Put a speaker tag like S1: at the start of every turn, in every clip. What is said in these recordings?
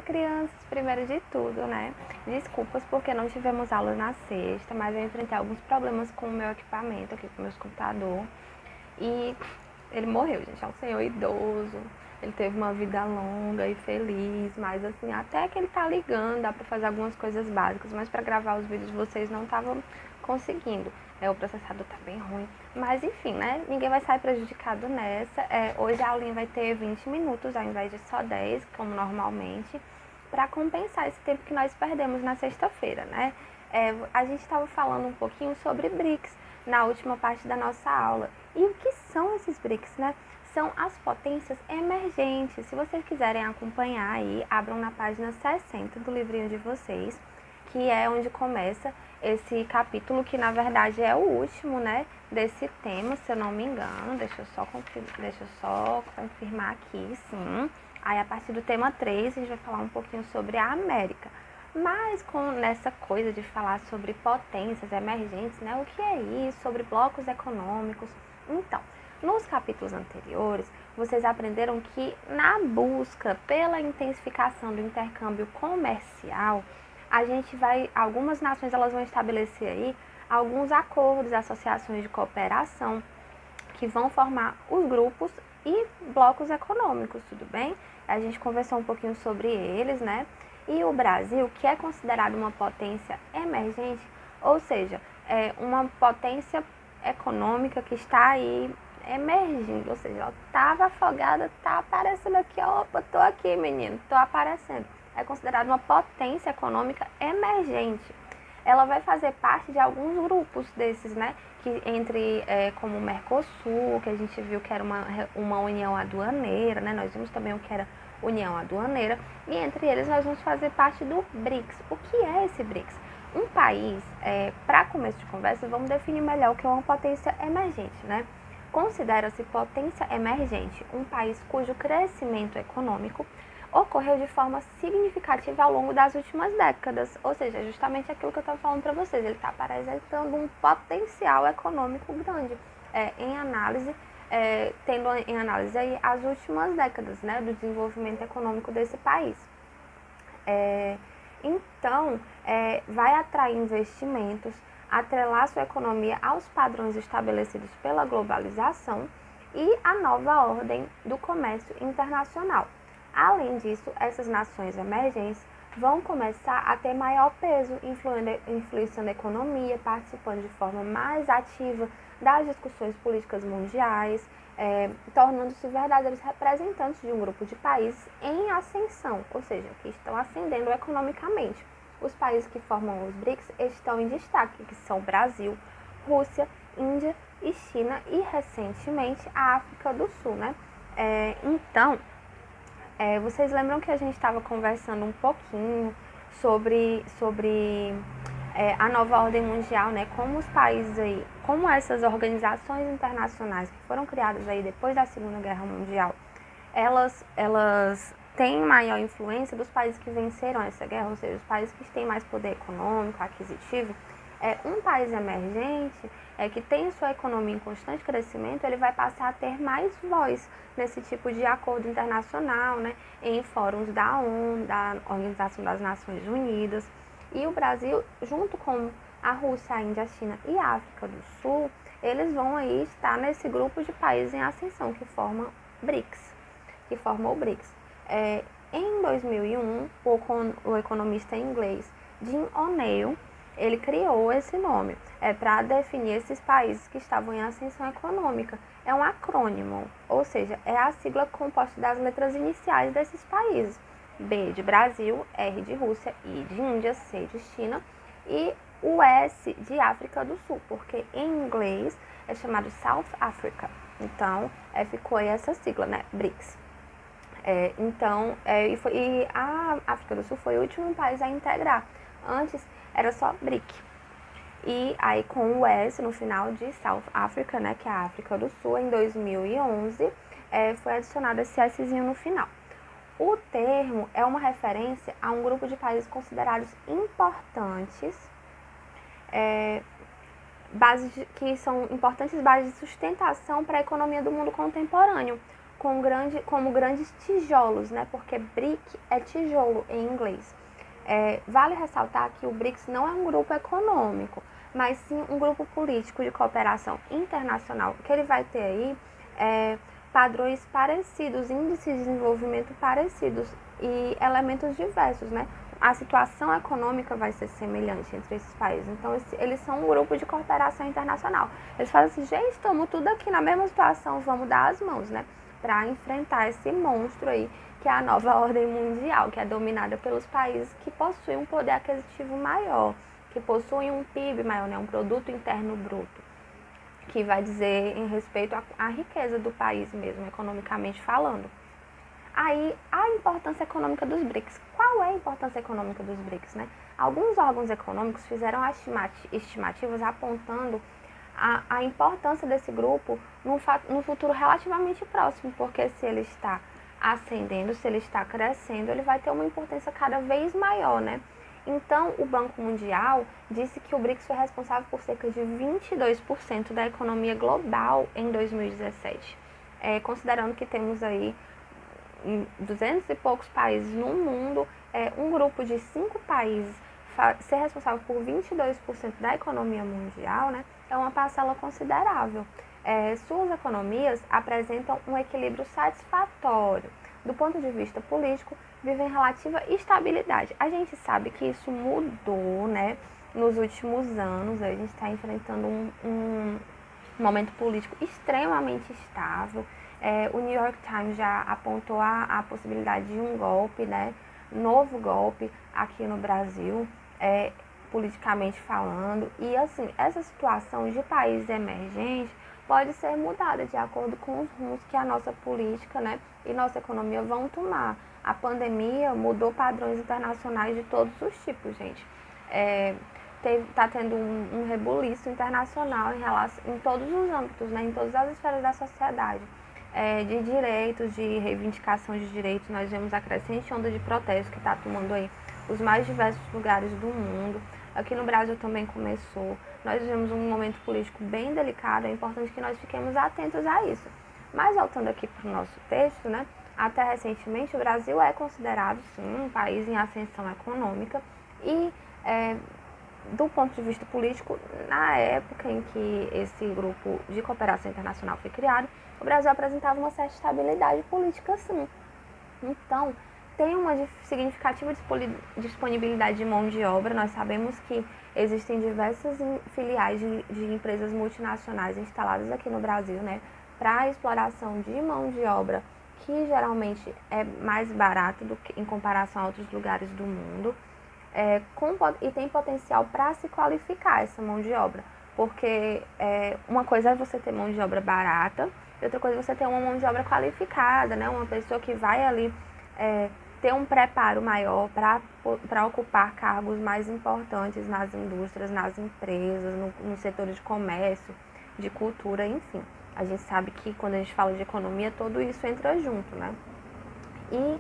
S1: Crianças, primeiro de tudo, né? Desculpas porque não tivemos aula na sexta, mas eu enfrentei alguns problemas com o meu equipamento aqui, com o meu computador. E ele morreu, gente. É um senhor idoso. Ele teve uma vida longa e feliz, mas assim, até que ele tá ligando, dá pra fazer algumas coisas básicas, mas pra gravar os vídeos de vocês não tava conseguindo. O processador tá bem ruim. Mas enfim, né? Ninguém vai sair prejudicado nessa. Hoje a aulinha vai ter 20 minutos ao invés de só 10, como normalmente, para compensar esse tempo que nós perdemos na sexta-feira, né? A gente estava falando um pouquinho sobre BRICS na última parte da nossa aula. E o que são esses BRICS, né? São as potências emergentes. Se vocês quiserem acompanhar aí, abram na página 60 do livrinho de vocês, que é onde começa esse capítulo, que na verdade é o último, né, desse tema, se eu não me engano. Deixa eu só confirmar aqui, sim. Aí a partir do tema 3 a gente vai falar um pouquinho sobre a América. Mas nessa coisa de falar sobre potências emergentes, né? O que é isso? Sobre blocos econômicos. Então, nos capítulos anteriores, vocês aprenderam que na busca pela intensificação do intercâmbio comercial, algumas nações elas vão estabelecer aí alguns acordos, associações de cooperação que vão formar os grupos e blocos econômicos, tudo bem? A gente conversou um pouquinho sobre eles, né? E o Brasil, que é considerado uma potência emergente, ou seja, é uma potência econômica que está aí emergindo, ou seja, ela estava afogada, está aparecendo aqui, opa, tô aqui, menino, tô aparecendo. É considerada uma potência econômica emergente. Ela vai fazer parte de alguns grupos desses, né? Que como o Mercosul, que a gente viu que era uma união aduaneira, né? Nós vimos também o que era união aduaneira, e entre eles nós vamos fazer parte do BRICS. O que é esse BRICS? Um país, para começo de conversa, vamos definir melhor o que é uma potência emergente, né? Considera-se potência emergente um país cujo crescimento econômico ocorreu de forma significativa ao longo das últimas décadas, ou seja, justamente aquilo que eu estava falando para vocês, ele está apresentando um potencial econômico grande, tendo em análise aí as últimas décadas, né, do desenvolvimento econômico desse país. Então, vai atrair investimentos, atrelar sua economia aos padrões estabelecidos pela globalização e a nova ordem do comércio internacional. Além disso, essas nações emergentes vão começar a ter maior peso, influenciando a economia, participando de forma mais ativa das discussões políticas mundiais, tornando-se verdadeiros representantes de um grupo de países em ascensão, ou seja, que estão ascendendo economicamente. Os países que formam os BRICS estão em destaque, que são Brasil, Rússia, Índia e China e, recentemente, a África do Sul, né? Vocês lembram que a gente estava conversando um pouquinho sobre a nova ordem mundial, né? Como os países aí, como essas organizações internacionais que foram criadas aí depois da Segunda Guerra Mundial, elas têm maior influência dos países que venceram essa guerra, ou seja, os países que têm mais poder econômico, aquisitivo. Um país emergente que tem sua economia em constante crescimento, ele vai passar a ter mais voz nesse tipo de acordo internacional, né, em fóruns da ONU, da Organização das Nações Unidas. E o Brasil, junto com a Rússia, a Índia, a China e a África do Sul, eles vão aí estar nesse grupo de países em ascensão que forma BRICS, que formou o BRICS. Em 2001, o economista inglês Jim O'Neill, ele criou esse nome para definir esses países que estavam em ascensão econômica. É um acrônimo, ou seja, é a sigla composta das letras iniciais desses países. B de Brasil, R de Rússia, I de Índia, C de China e o S de África do Sul, porque em inglês é chamado South Africa. Então, ficou aí essa sigla, né? BRICS. E a África do Sul foi o último país a integrar. Antes era só BRIC. E aí com o S no final de South Africa, né, que é a África do Sul, em 2011, foi adicionado esse Szinho no final. O termo é uma referência a um grupo de países considerados importantes, que são importantes bases de sustentação para a economia do mundo contemporâneo, como grandes tijolos, né? Porque BRIC é tijolo em inglês. Vale ressaltar que o BRICS não é um grupo econômico, mas sim um grupo político de cooperação internacional, que ele vai ter aí padrões parecidos, índices de desenvolvimento parecidos e elementos diversos, né? A situação econômica vai ser semelhante entre esses países. Então, eles são um grupo de cooperação internacional. Eles falam assim, gente, estamos tudo aqui na mesma situação, vamos dar as mãos, né? Para enfrentar esse monstro aí, que é a nova ordem mundial, que é dominada pelos países que possuem um poder aquisitivo maior, que possuem um PIB maior, né? Um produto interno bruto, que vai dizer em respeito à riqueza do país mesmo, economicamente falando. Aí, a importância econômica dos BRICS. Qual é a importância econômica dos BRICS, né? Alguns órgãos econômicos fizeram estimativas apontando a importância desse grupo no futuro relativamente próximo, porque se ele está ascendendo, se ele está crescendo, ele vai ter uma importância cada vez maior, né? Então, o Banco Mundial disse que o BRICS foi responsável por cerca de 22% da economia global em 2017, considerando que temos aí 200 e poucos países no mundo, um grupo de 5 países ser responsável por 22% da economia mundial, né, é uma parcela considerável. Suas economias apresentam um equilíbrio satisfatório. Do ponto de vista político, vivem relativa estabilidade. A gente sabe que isso mudou, né, nos últimos anos. A gente está enfrentando um momento político extremamente instável. O New York Times já apontou a possibilidade de um golpe, né, novo golpe aqui no Brasil, politicamente falando. E assim, essa situação de países emergentes pode ser mudada de acordo com os rumos que a nossa política, né, e nossa economia vão tomar. A pandemia mudou padrões internacionais de todos os tipos, gente. Está tendo um rebuliço internacional em todos os âmbitos, né, em todas as esferas da sociedade. De direitos, de reivindicação de direitos, nós vemos a crescente onda de protesto que está tomando aí os mais diversos lugares do mundo. Aqui no Brasil também começou. Nós vivemos um momento político bem delicado, é importante que nós fiquemos atentos a isso. Mas voltando aqui para o nosso texto, né, até recentemente o Brasil é considerado, sim, um país em ascensão econômica e, do ponto de vista político, na época em que esse grupo de cooperação internacional foi criado, o Brasil apresentava uma certa estabilidade política, sim. Então, tem uma significativa disponibilidade de mão de obra. Nós sabemos que existem diversas filiais de empresas multinacionais instaladas aqui no Brasil, né, para a exploração de mão de obra, que geralmente é mais barato do que em comparação a outros lugares do mundo. E tem potencial para se qualificar essa mão de obra, porque uma coisa é você ter mão de obra barata, e outra coisa é você ter uma mão de obra qualificada, né? Uma pessoa que vai ali ter um preparo maior para ocupar cargos mais importantes nas indústrias, nas empresas, no setor de comércio, de cultura, enfim. A gente sabe que quando a gente fala de economia, tudo isso entra junto, né? E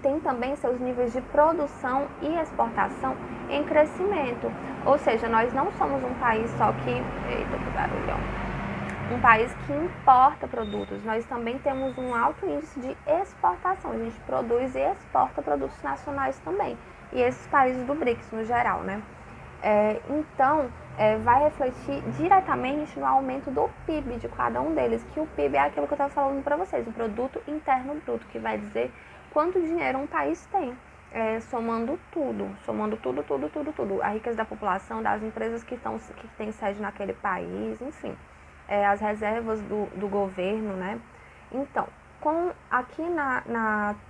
S1: tem também seus níveis de produção e exportação em crescimento. Ou seja, nós não somos um país só que... Eita, que barulhão! Um país que importa produtos. Nós também temos um alto índice de exportação. A gente produz e exporta produtos nacionais também. E esses países do BRICS, no geral, né? Então, vai refletir diretamente no aumento do PIB de cada um deles, que o PIB é aquilo que eu estava falando para vocês, o Produto Interno Bruto, que vai dizer quanto dinheiro um país tem, somando tudo, a riqueza da população, das empresas que têm sede naquele país, enfim, as reservas do governo, né? Então, aqui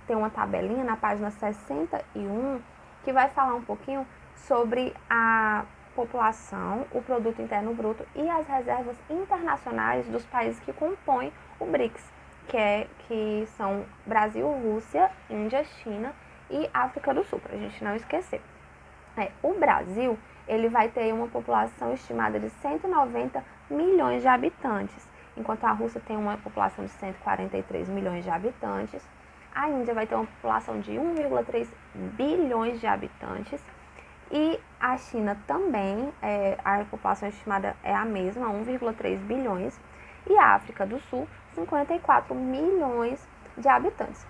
S1: tem uma tabelinha na página 61 que vai falar um pouquinho sobre a população, o Produto Interno Bruto e as reservas internacionais dos países que compõem o BRICS, que são Brasil, Rússia, Índia, China e África do Sul, para a gente não esquecer. O Brasil, ele vai ter uma população estimada de 190 milhões de habitantes, enquanto a Rússia tem uma população de 143 milhões de habitantes. A Índia vai ter uma população de 1,3 bilhões de habitantes. E a China também, a população estimada é a mesma, 1,3 bilhões. E a África do Sul 54 milhões de habitantes.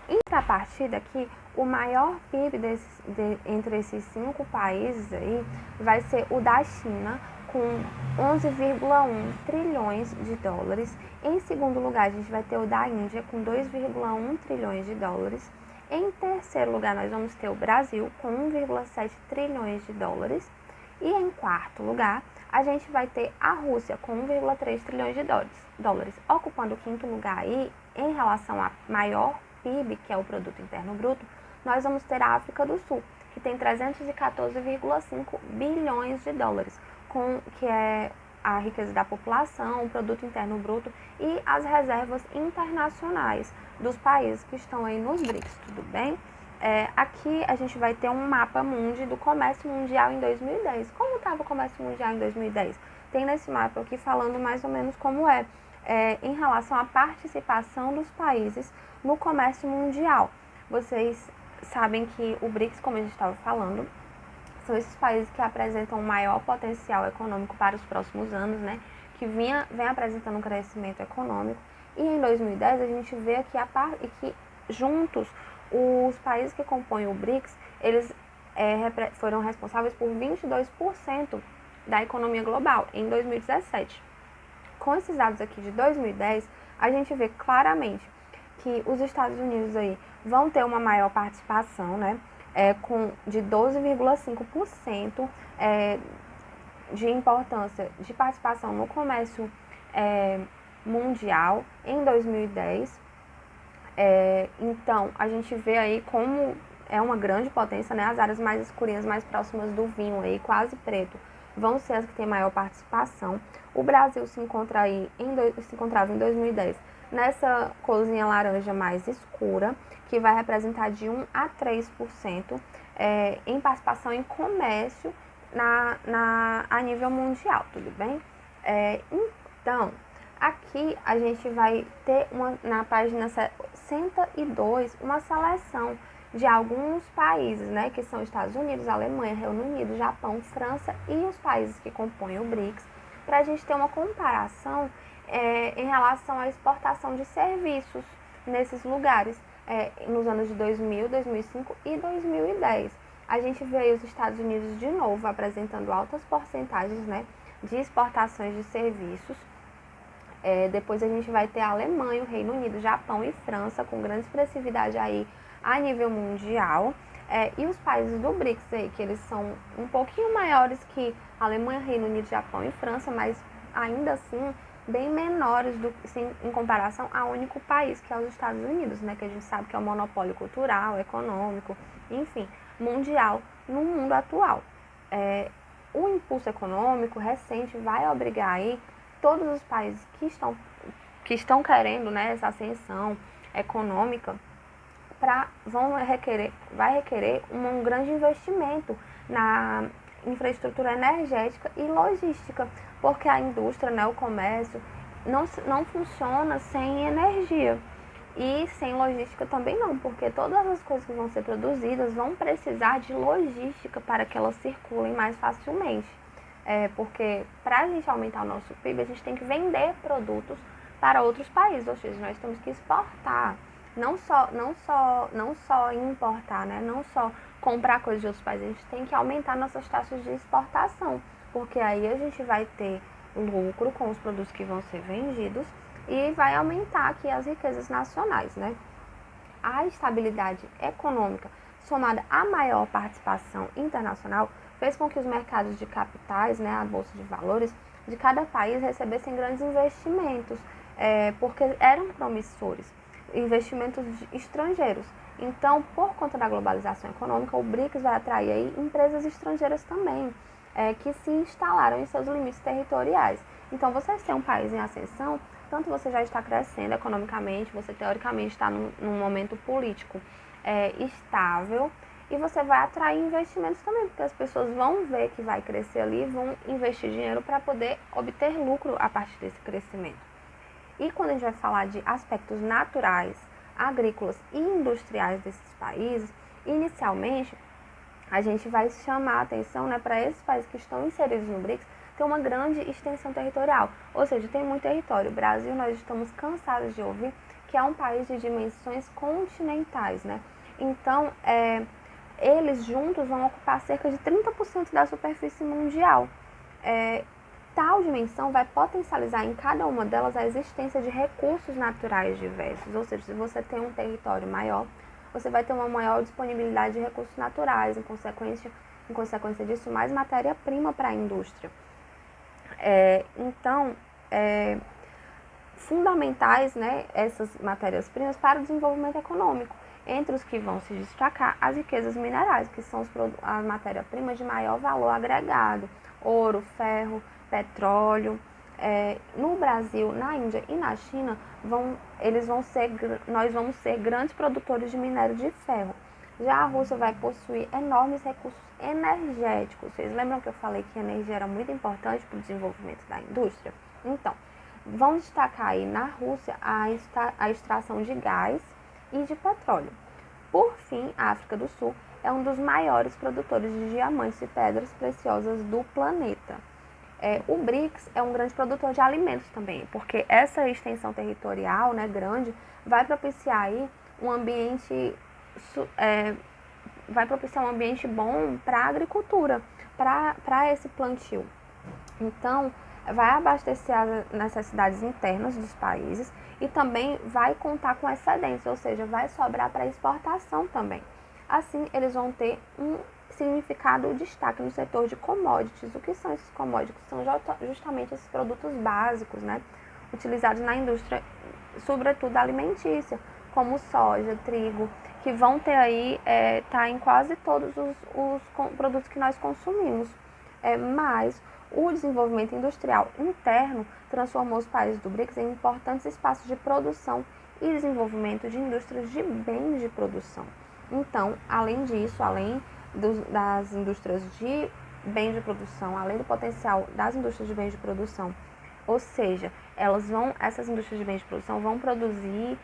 S1: Em contrapartida aqui, o maior PIB entre esses 5 países aí vai ser o da China, com 11,1 trilhões de dólares. Em segundo lugar, a gente vai ter o da Índia, com 2,1 trilhões de dólares. Em terceiro lugar, nós vamos ter o Brasil, com 1,7 trilhões de dólares. E em quarto lugar, a gente vai ter a Rússia, com 1,3 trilhões de dólares. Ocupando o quinto lugar aí, em relação a maior PIB, que é o Produto Interno Bruto, nós vamos ter a África do Sul, que tem 314,5 bilhões de dólares, que é a riqueza da população, o Produto Interno Bruto e as reservas internacionais dos países que estão aí nos BRICS, tudo bem? Aqui a gente vai ter um mapa mundi do comércio mundial em 2010. Como estava o comércio mundial em 2010? Tem nesse mapa aqui falando mais ou menos como em relação à participação dos países no comércio mundial. Vocês sabem que o BRICS, como a gente estava falando, são esses países que apresentam um maior potencial econômico para os próximos anos, né? Que vem apresentando um crescimento econômico. E em 2010 a gente vê aqui que juntos os países que compõem o BRICS, eles foram responsáveis por 22% da economia global em 2017. Com esses dados aqui de 2010, a gente vê claramente que os Estados Unidos aí vão ter uma maior participação, né? De 12,5% de importância de participação no comércio mundial em 2010. Então, a gente vê aí como é uma grande potência, né? As áreas mais escurinhas, mais próximas do vinho, aí, quase preto, vão ser as que têm maior participação. O Brasil se encontrava em 2010 nessa corzinha laranja mais escura, que vai representar de 1 a 3% em participação em comércio a nível mundial, tudo bem? Então, aqui a gente vai ter na página 62 uma seleção de alguns países, né, que são Estados Unidos, Alemanha, Reino Unido, Japão, França e os países que compõem o BRICS, para a gente ter uma comparação em relação à exportação de serviços nesses lugares nos anos de 2000, 2005 e 2010. A gente vê aí os Estados Unidos de novo apresentando altas porcentagens, né, de exportações de serviços. Depois a gente vai ter a Alemanha, o Reino Unido, Japão e França com grande expressividade aí a nível mundial. E os países do BRICS aí, que eles são um pouquinho maiores que Alemanha, Reino Unido, Japão e França, mas ainda assim bem menores em comparação ao único país, que é os Estados Unidos, né, que a gente sabe que é um monopólio cultural, econômico, enfim, mundial no mundo atual. O impulso econômico recente vai obrigar aí todos os países que estão querendo, né, essa ascensão econômica, vai requerer um grande investimento na infraestrutura energética e logística, porque a indústria, né, o comércio, não funciona sem energia. E sem logística também não, porque todas as coisas que vão ser produzidas vão precisar de logística para que elas circulem mais facilmente. Porque para a gente aumentar o nosso PIB, a gente tem que vender produtos para outros países, ou seja, nós temos que exportar. Não só importar, né? Não só comprar coisas de outros países, a gente tem que aumentar nossas taxas de exportação, porque aí a gente vai ter lucro com os produtos que vão ser vendidos e vai aumentar aqui as riquezas nacionais, né? A estabilidade econômica somada à maior participação internacional fez com que os mercados de capitais, né, a bolsa de valores de cada país recebessem grandes investimentos, porque eram promissores, investimentos estrangeiros. Então, por conta da globalização econômica, o BRICS vai atrair aí empresas estrangeiras também, que se instalaram em seus limites territoriais. Então, vocês têm um país em ascensão, tanto você já está crescendo economicamente, você teoricamente está num momento político estável, e você vai atrair investimentos também, porque as pessoas vão ver que vai crescer ali, vão investir dinheiro para poder obter lucro a partir desse crescimento. E quando a gente vai falar de aspectos naturais, agrícolas e industriais desses países, inicialmente a gente vai chamar a atenção, né, para esses países que estão inseridos no BRICS, tem uma grande extensão territorial, ou seja, tem muito território. O Brasil, nós estamos cansados de ouvir que é um país de dimensões continentais, né? Então, eles juntos vão ocupar cerca de 30% da superfície mundial. Tal dimensão vai potencializar em cada uma delas a existência de recursos naturais diversos, ou seja, se você tem um território maior, você vai ter uma maior disponibilidade de recursos naturais, em consequência disso, mais matéria-prima para a indústria. Então, fundamentais, né, essas matérias-primas para o desenvolvimento econômico. Entre os que vão se destacar, as riquezas minerais, que são as matérias-primas de maior valor agregado, ouro, ferro, petróleo. No Brasil, na Índia e na China, nós vamos ser grandes produtores de minério de ferro. Já a Rússia vai possuir enormes recursos energéticos. Vocês lembram que eu falei que a energia era muito importante para o desenvolvimento da indústria? Então, vamos destacar aí na Rússia a extração de gás e de petróleo. Por fim, a África do Sul é um dos maiores produtores de diamantes e pedras preciosas do planeta. O BRICS é um grande produtor de alimentos também, porque essa extensão territorial, né, grande, vai propiciar aí um ambiente bom para a agricultura, para esse plantio. Então, vai abastecer as necessidades internas dos países e também vai contar com excedentes, ou seja, vai sobrar para exportação também. Assim, eles vão ter um significado destaque no setor de commodities. O que são esses commodities? São justamente esses produtos básicos, né, utilizados na indústria, sobretudo alimentícia, como soja, trigo, que vão ter aí, tá em quase todos os produtos que nós consumimos. Mas o desenvolvimento industrial interno transformou os países do BRICS em importantes espaços de produção e desenvolvimento de indústrias de bens de produção. Então, além disso, além das indústrias de bens de produção, além do potencial das indústrias de bens de produção, ou seja, essas indústrias de bens de produção vão produzir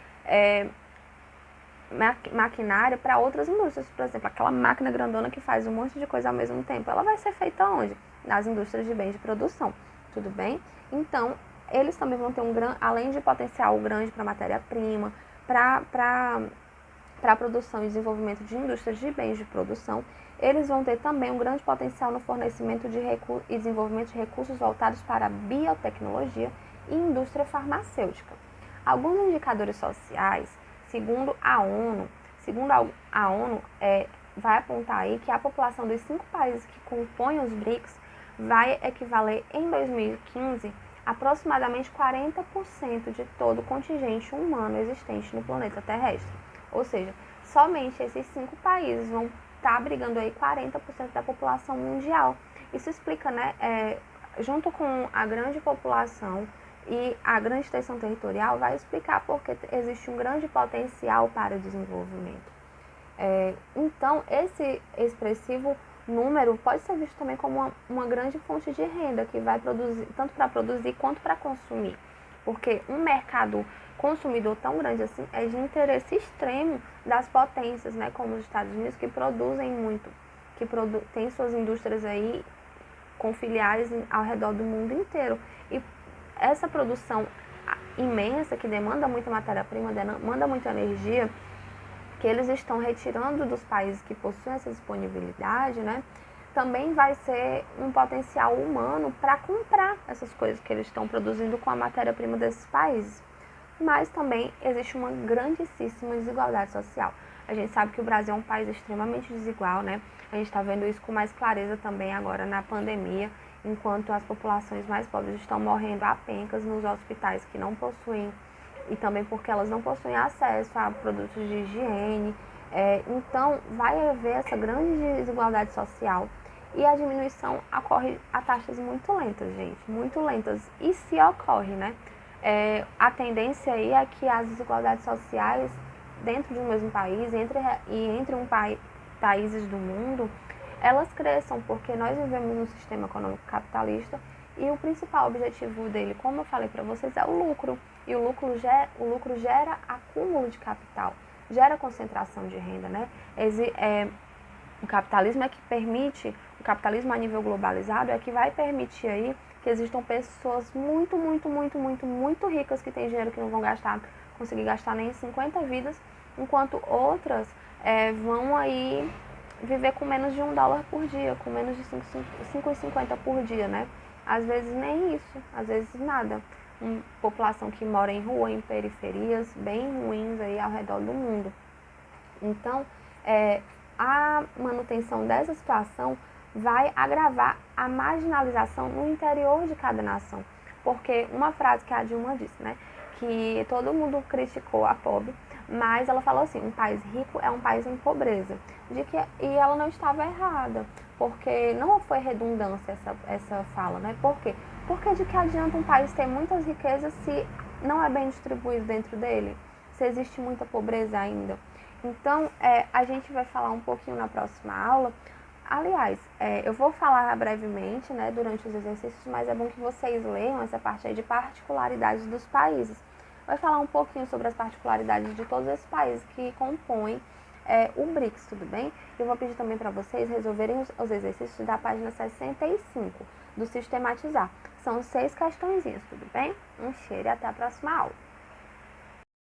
S1: maquinário para outras indústrias. Por exemplo, aquela máquina grandona que faz um monte de coisa ao mesmo tempo, ela vai ser feita onde? Nas indústrias de bens de produção, tudo bem? Então, eles também vão ter além de potencial grande para matéria-prima, para a produção e desenvolvimento de indústrias de bens de produção, eles vão ter também um grande potencial no fornecimento e desenvolvimento de recursos voltados para a biotecnologia e indústria farmacêutica. Alguns indicadores sociais, segundo a ONU, vai apontar aí que a população dos 5 países que compõem os BRICS vai equivaler em 2015 aproximadamente 40% de todo o contingente humano existente no planeta terrestre. Ou seja, somente esses 5 países vão estar abrigando aí 40% da população mundial. Isso explica, né, junto com a grande população e a grande extensão territorial, vai explicar porque existe um grande potencial para o desenvolvimento. Então, esse expressivo número pode ser visto também como uma grande fonte de renda que vai produzir, tanto para produzir quanto para consumir. Porque um mercado consumidor tão grande assim é de interesse extremo das potências, né, como os Estados Unidos, que produzem muito, que tem suas indústrias aí com filiais ao redor do mundo inteiro. E essa produção imensa, que demanda muita matéria-prima, demanda muita energia, que eles estão retirando dos países que possuem essa disponibilidade, né, também vai ser um potencial humano para comprar essas coisas que eles estão produzindo com a matéria-prima desses países. Mas também existe uma grandíssima desigualdade social. A gente sabe que o Brasil é um país extremamente desigual, né? A gente está vendo isso com mais clareza também agora na pandemia, enquanto as populações mais pobres estão morrendo a pencas nos hospitais que não possuem, e também porque elas não possuem acesso a produtos de higiene. Então, vai haver essa grande desigualdade social e a diminuição ocorre a taxas muito lentas, gente, muito lentas. E se ocorre, né? A tendência aí é que as desigualdades sociais dentro de um mesmo país entre países do mundo, elas cresçam, porque nós vivemos num sistema econômico capitalista e o principal objetivo dele, como eu falei para vocês, é o lucro. E o lucro gera acúmulo de capital, gera concentração de renda, né? O capitalismo é que permite capitalismo a nível globalizado é que vai permitir aí que existam pessoas muito ricas que têm dinheiro que não vão conseguir gastar nem 50 vidas, enquanto outras vão aí viver com menos de $1 por dia, com menos de 5,50 por dia, né? Às vezes nem isso, às vezes nada. Uma população que mora em rua, em periferias bem ruins aí ao redor do mundo. Então, a manutenção dessa situação vai agravar a marginalização no interior de cada nação. Porque uma frase que a Dilma disse, né, que todo mundo criticou a pobre, mas ela falou assim, um país rico é um país em pobreza. E ela não estava errada, porque não foi redundância essa fala, né? Por quê? Porque de que adianta um país ter muitas riquezas se não é bem distribuído dentro dele? Se existe muita pobreza ainda? Então, a gente vai falar um pouquinho na próxima aula. Aliás, eu vou falar brevemente, né, durante os exercícios, mas é bom que vocês leiam essa parte aí de particularidades dos países. Vai falar um pouquinho sobre as particularidades de todos esses países que compõem o BRICS, tudo bem? Eu vou pedir também para vocês resolverem os exercícios da página 65, do Sistematizar. São 6 questõezinhas, tudo bem? Um cheiro e até a próxima aula.